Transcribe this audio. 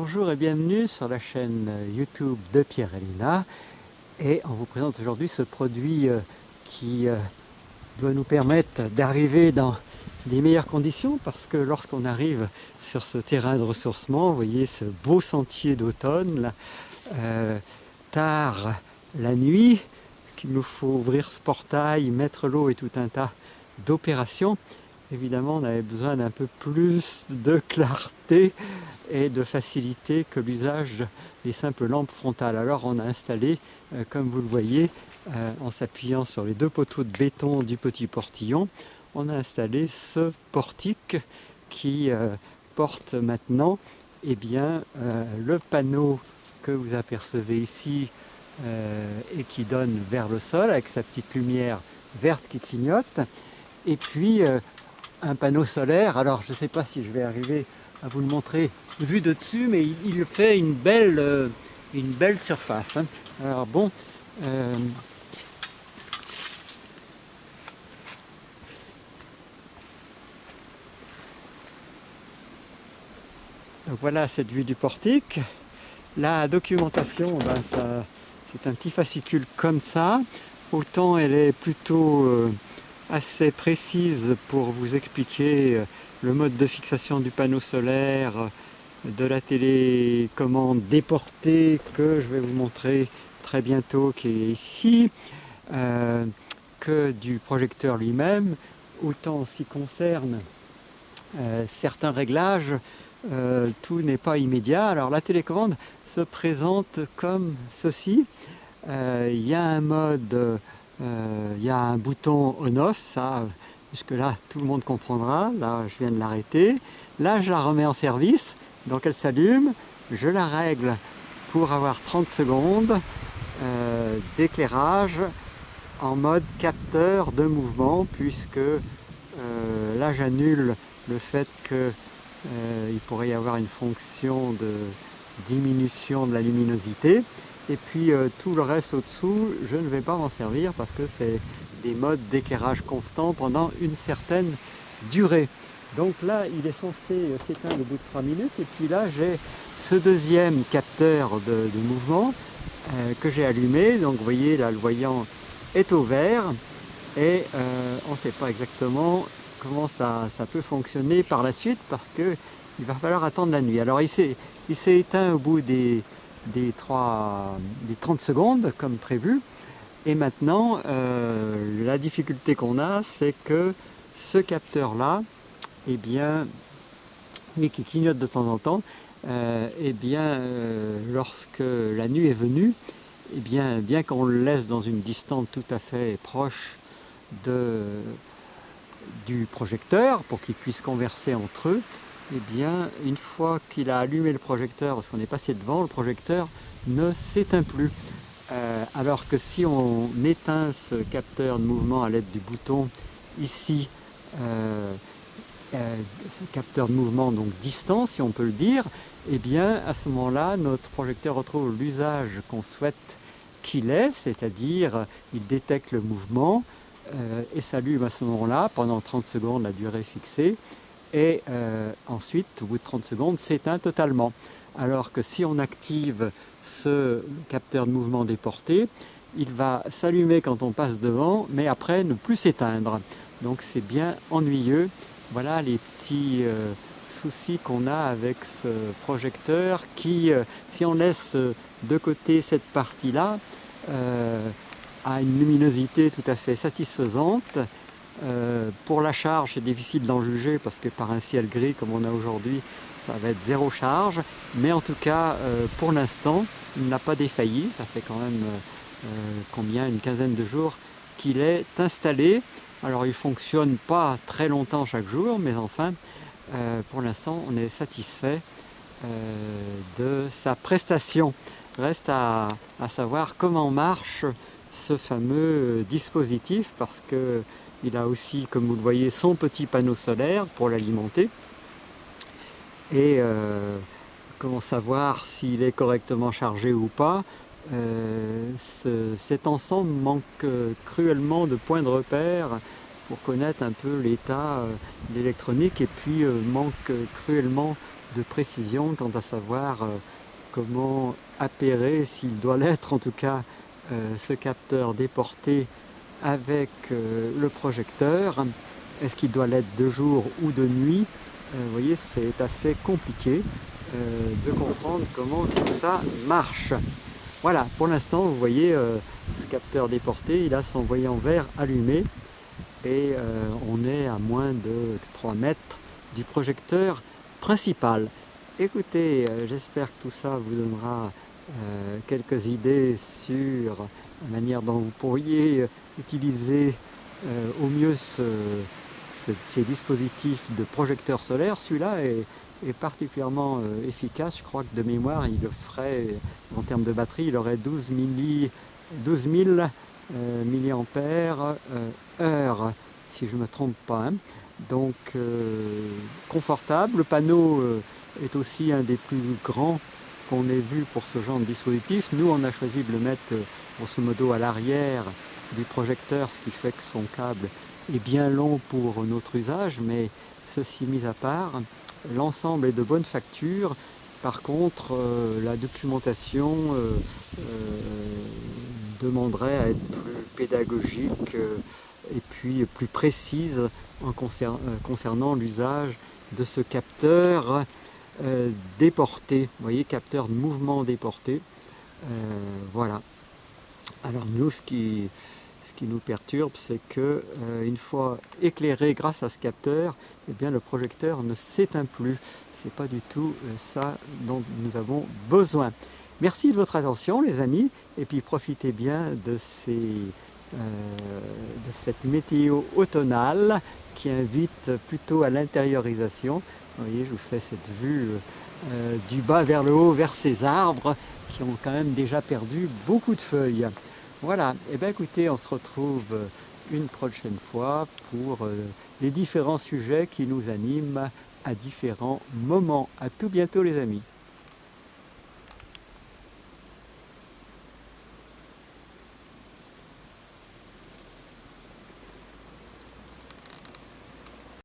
Bonjour et bienvenue sur la chaîne YouTube de Pierre et Lina, et on vous présente aujourd'hui ce produit qui doit nous permettre d'arriver dans des meilleures conditions, parce que lorsqu'on arrive sur ce terrain de ressourcement, vous voyez ce beau sentier d'automne là, tard la nuit, qu'il nous faut ouvrir ce portail, mettre l'eau et tout un tas d'opérations. Évidemment, on avait besoin d'un peu plus de clarté et de facilité que l'usage des simples lampes frontales. Alors on a installé, comme vous le voyez, en s'appuyant sur les deux poteaux de béton du petit portillon, on a installé ce portique qui porte maintenant le panneau que vous apercevez ici et qui donne vers le sol avec sa petite lumière verte qui clignote. Et puis un panneau solaire. Alors je ne sais pas si je vais arriver à vous le montrer vu de dessus, mais il fait une belle surface, hein. Alors bon, donc voilà cette vue du portique. La documentation, c'est un petit fascicule comme ça. Autant elle est plutôt assez précise pour vous expliquer le mode de fixation du panneau solaire, de la télécommande déportée que je vais vous montrer très bientôt, qui est ici, que du projecteur lui-même. Autant en ce qui concerne certains réglages, tout n'est pas immédiat. Alors la télécommande se présente comme ceci. Il y a un mode, il y a un bouton on-off, ça jusque là tout le monde comprendra. Là je viens de l'arrêter, là je la remets en service, donc elle s'allume, je la règle pour avoir 30 secondes d'éclairage en mode capteur de mouvement, puisque là j'annule le fait que il pourrait y avoir une fonction de diminution de la luminosité. Et puis tout le reste au-dessous, je ne vais pas m'en servir parce que c'est des modes d'éclairage constant pendant une certaine durée. Donc là, il est censé s'éteindre au bout de 3 minutes. Et puis là, j'ai ce deuxième capteur de mouvement que j'ai allumé. Donc vous voyez, là, le voyant est au vert. Et on ne sait pas exactement comment ça peut fonctionner par la suite, parce qu'il va falloir attendre la nuit. Alors il s'est éteint au bout des 30 secondes comme prévu, et maintenant la difficulté qu'on a, c'est que ce capteur là, mais qui clignote de temps en temps, lorsque la nuit est venue, bien qu'on le laisse dans une distance tout à fait proche du projecteur pour qu'ils puissent converser entre eux, une fois qu'il a allumé le projecteur, parce qu'on est passé devant, le projecteur ne s'éteint plus. Alors que si on éteint ce capteur de mouvement à l'aide du bouton ici, ce capteur de mouvement donc distant, si on peut le dire, à ce moment-là, notre projecteur retrouve l'usage qu'on souhaite qu'il ait, c'est-à-dire il détecte le mouvement et s'allume à ce moment-là pendant 30 secondes, la durée fixée, et ensuite, au bout de 30 secondes, s'éteint totalement. Alors que si on active ce capteur de mouvement déporté, il va s'allumer quand on passe devant, mais après ne plus s'éteindre. Donc c'est bien ennuyeux. Voilà les petits soucis qu'on a avec ce projecteur qui, si on laisse de côté cette partie-là, a une luminosité tout à fait satisfaisante. Pour la charge, c'est difficile d'en juger parce que par un ciel gris comme on a aujourd'hui, ça va être zéro charge. Mais en tout cas, pour l'instant, il n'a pas défailli. Ça fait quand même une quinzaine de jours qu'il est installé. Alors il ne fonctionne pas très longtemps chaque jour, mais enfin, pour l'instant, on est satisfait de sa prestation. Reste à savoir comment marche ce fameux dispositif, parce que il a aussi, comme vous le voyez, son petit panneau solaire pour l'alimenter. Et comment savoir s'il est correctement chargé ou pas? Cet ensemble manque cruellement de points de repère pour connaître un peu l'état de l'électronique, et puis manque cruellement de précision quant à savoir comment appairer, s'il doit l'être en tout cas, ce capteur déporté avec le projecteur. Est-ce qu'il doit l'être de jour ou de nuit? Vous voyez, c'est assez compliqué de comprendre comment tout ça marche. Voilà, pour l'instant, vous voyez, ce capteur déporté, il a son voyant vert allumé et on est à moins de 3 mètres du projecteur principal. Écoutez, j'espère que tout ça vous donnera quelques idées sur la manière dont vous pourriez utiliser au mieux ces dispositifs de projecteurs solaires. Celui-là est particulièrement efficace. Je crois que de mémoire, il le ferait, en termes de batterie, il aurait 12 000 milliampères heure, si je ne me trompe pas. Hein. Donc, confortable. Le panneau est aussi un des plus grands qu'on ait vu pour ce genre de dispositif. Nous, on a choisi de le mettre grosso modo à l'arrière du projecteur, ce qui fait que son câble est bien long pour notre usage, mais ceci mis à part, l'ensemble est de bonne facture. Par contre, la documentation demanderait à être plus pédagogique et puis plus précise en concernant l'usage de ce capteur déporté. Vous voyez, capteur de mouvement déporté. Voilà. Alors nous, ce qui nous perturbe, c'est que une fois éclairé grâce à ce capteur, eh bien, le projecteur ne s'éteint plus. C'est pas du tout ça dont nous avons besoin. Merci de votre attention, les amis, et puis profitez bien de cette météo automnale qui invite plutôt à l'intériorisation. Vous voyez, je vous fais cette vue du bas vers le haut, vers ces arbres qui ont quand même déjà perdu beaucoup de feuilles. Voilà, et bien écoutez, on se retrouve une prochaine fois pour les différents sujets qui nous animent à différents moments. À tout bientôt les amis.